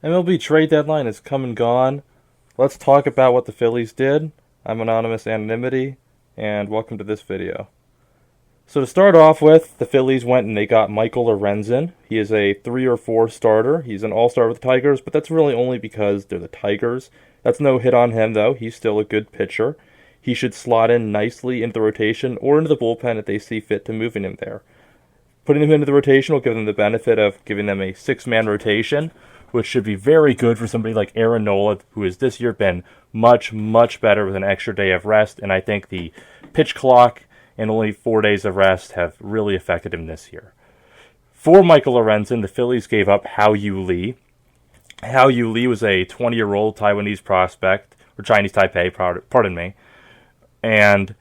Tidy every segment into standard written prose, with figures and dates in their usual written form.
MLB trade deadline is come and gone. Let's talk about what the Phillies did. I'm Anonymous Anonymity, and welcome to this video. So to start off with, the Phillies went and they got Michael Lorenzen. He is a 3 or 4 starter. He's an all-star with the Tigers, but that's really only because they're the Tigers. That's no hit on him, though. He's still a good pitcher. He should slot in nicely into the rotation or into the bullpen if they see fit to moving him there. Putting him into the rotation will give them the benefit of giving them a 6-man rotation, which should be very good for somebody like Aaron Nola, who has this year been much, much better with an extra day of rest. And I think the pitch clock and only 4 days of rest have really affected him this year. For Michael Lorenzen, the Phillies gave up Hao-Yu Lee. Hao-Yu Lee was a 20-year-old Taiwanese prospect, or Chinese Taipei, pardon me, and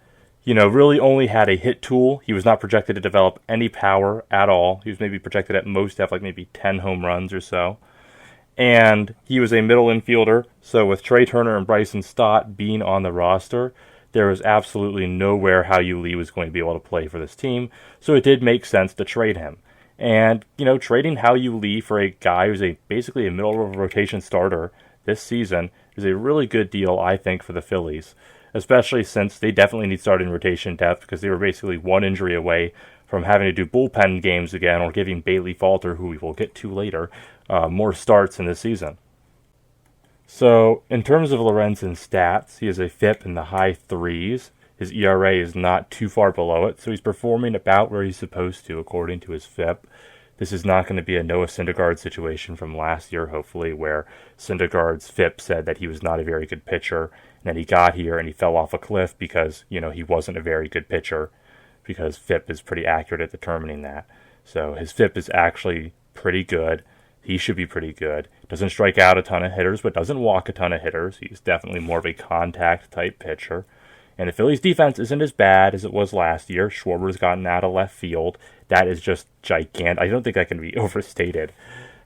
really only had a hit tool. He was not projected to develop any power at all. He was maybe projected at most to have maybe 10 home runs or so. And he was a middle infielder, so with Trey Turner and Bryson Stott being on the roster, there was absolutely nowhere Hao-Yu Lee was going to be able to play for this team, so it did make sense to trade him. And, trading Hao-Yu Lee for a guy who's basically a middle-of-rotation starter this season is a really good deal, I think, for the Phillies, especially since they definitely need starting rotation depth because they were basically one injury away from having to do bullpen games again or giving Bailey Falter, who we will get to later, more starts in the season. So, in terms of Lorenzen's stats, he has a FIP in the high 3s. His ERA is not too far below it, so he's performing about where he's supposed to, according to his FIP. This is not going to be a Noah Syndergaard situation from last year, hopefully, where Syndergaard's FIP said that he was not a very good pitcher, and then he got here and he fell off a cliff because, he wasn't a very good pitcher, because FIP is pretty accurate at determining that. So his FIP is actually pretty good. He should be pretty good. Doesn't strike out a ton of hitters, but doesn't walk a ton of hitters. He's definitely more of a contact-type pitcher. And the Phillies' defense isn't as bad as it was last year. Schwarber's gotten out of left field. That is just gigantic. I don't think that can be overstated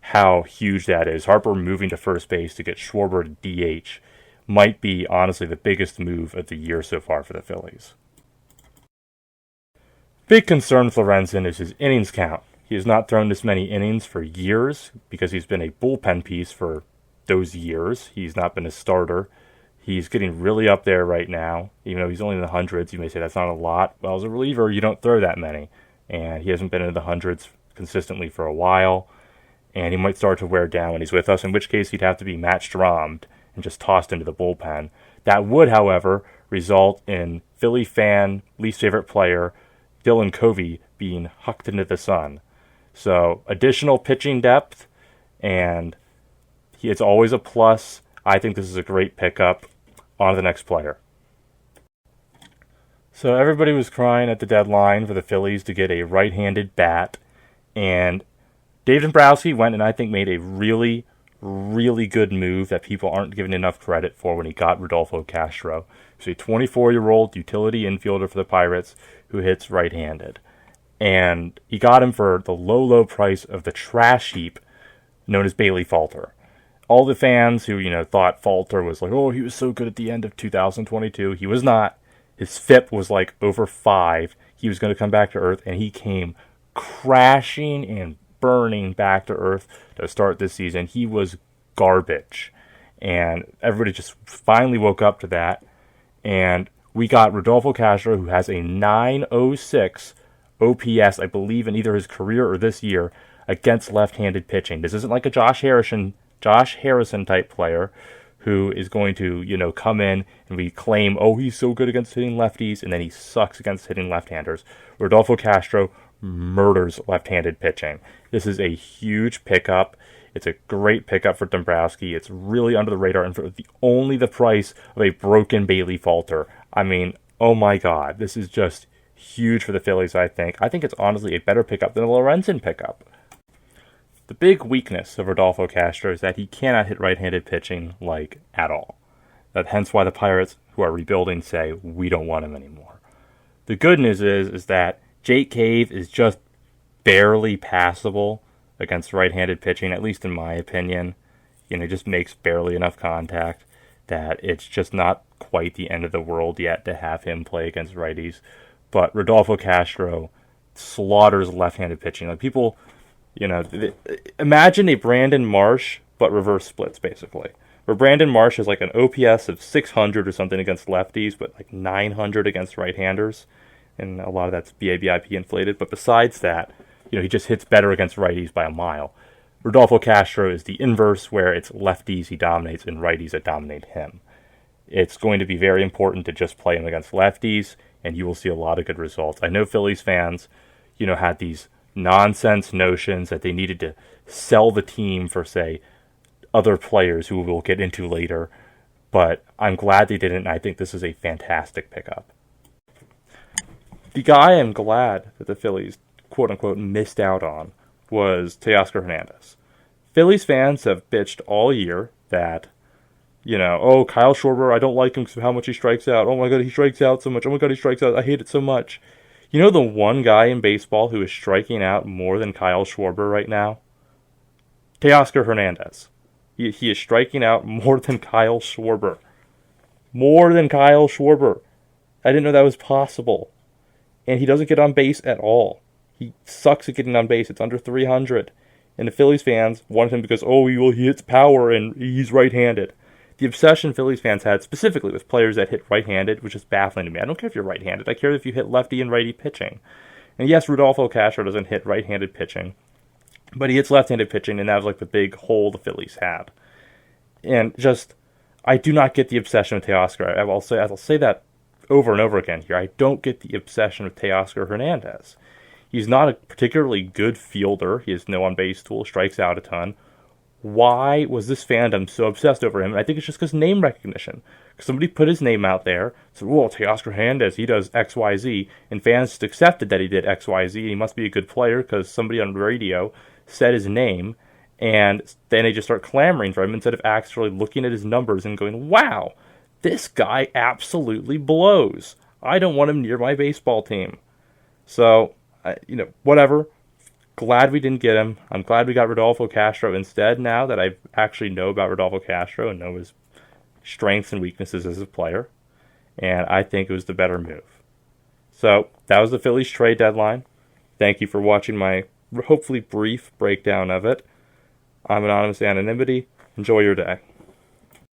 how huge that is. Harper moving to first base to get Schwarber to DH might be, honestly, the biggest move of the year so far for the Phillies. Big concern with Lorenzen is his innings count. He has not thrown this many innings for years because he's been a bullpen piece for those years. He's not been a starter. He's getting really up there right now. Even though he's only in the hundreds, you may say that's not a lot. Well, as a reliever, you don't throw that many. And he hasn't been in the hundreds consistently for a while. And he might start to wear down when he's with us, in which case he'd have to be matched rommed and just tossed into the bullpen. That would, however, result in Philly fan least favorite player Dylan Covey being hucked into the sun. So additional pitching depth, and it's always a plus. I think this is a great pickup. On to the next player. So everybody was crying at the deadline for the Phillies to get a right-handed bat, and Dave Dombrowski went and I think made a really, really good move that people aren't giving enough credit for when he got Rodolfo Castro. He's a 24-year-old utility infielder for the Pirates who hits right-handed. And he got him for the low, low price of the trash heap known as Bailey Falter. All the fans who, thought Falter was he was so good at the end of 2022. He was not. His FIP was over 5. He was going to come back to earth, and he came crashing and burning back to earth to start this season. He was garbage. And everybody just finally woke up to that. And we got Rodolfo Castro, who has a 906 OPS, I believe, in either his career or this year, against left-handed pitching. This isn't like a Josh Harrison type player who is going to, come in and we claim, he's so good against hitting lefties, and then he sucks against hitting left-handers. Rodolfo Castro murders left-handed pitching. This is a huge pickup. It's a great pickup for Dombrowski. It's really under the radar, and for only the price of a broken Bailey Falter. I mean, oh my God, this is just huge for the Phillies, I think. I think it's honestly a better pickup than a Lorenzen pickup. The big weakness of Rodolfo Castro is that he cannot hit right-handed pitching, at all. Hence why the Pirates, who are rebuilding, say, we don't want him anymore. The good news is that Jake Cave is just barely passable against right-handed pitching, at least in my opinion. He just makes barely enough contact that it's just not quite the end of the world yet to have him play against righties. But Rodolfo Castro slaughters left-handed pitching. People... imagine a Brandon Marsh but reverse splits, basically. Where Brandon Marsh has like an OPS of 600 or something against lefties, but like 900 against right-handers. And a lot of that's BABIP inflated. But besides that, he just hits better against righties by a mile. Rodolfo Castro is the inverse, where it's lefties he dominates and righties that dominate him. It's going to be very important to just play him against lefties, and you will see a lot of good results. I know Phillies fans, had these nonsense notions that they needed to sell the team for, say, other players who we'll get into later, but I'm glad they didn't, and I think this is a fantastic pickup. The guy I'm glad that the Phillies, quote-unquote, missed out on was Teoscar Hernandez. Phillies fans have bitched all year that, Kyle Schwarber, I don't like him because of how much he strikes out. Oh my God, he strikes out so much. Oh my God, he strikes out. I hate it so much. The one guy in baseball who is striking out more than Kyle Schwarber right now? Teoscar Hernandez. He is striking out more than Kyle Schwarber. More than Kyle Schwarber. I didn't know that was possible. And he doesn't get on base at all. He sucks at getting on base. It's under 300. And the Phillies fans wanted him because, he hits power and he's right-handed. The obsession Phillies fans had specifically with players that hit right-handed, which is baffling to me. I don't care if you're right-handed. I care if you hit lefty and righty pitching. And yes, Rodolfo Castro doesn't hit right-handed pitching, but he hits left-handed pitching, and that was like the big hole the Phillies had. And I do not get the obsession with Teoscar. I'll say that over and over again here. I don't get the obsession with Teoscar Hernandez. He's not a particularly good fielder. He has no on-base tool, strikes out a ton. Why was this fandom so obsessed over him? And I think it's just because name recognition. Because somebody put his name out there, said, Teoscar Hernandez, he does XYZ, and fans just accepted that he did XYZ, and he must be a good player because somebody on radio said his name, and then they just start clamoring for him instead of actually looking at his numbers and going, wow, this guy absolutely blows. I don't want him near my baseball team. So, whatever. Glad we didn't get him. I'm glad we got Rodolfo Castro instead now that I actually know about Rodolfo Castro and know his strengths and weaknesses as a player. And I think it was the better move. So, that was the Phillies trade deadline. Thank you for watching my hopefully brief breakdown of it. I'm Anonymous Anonymity. Enjoy your day.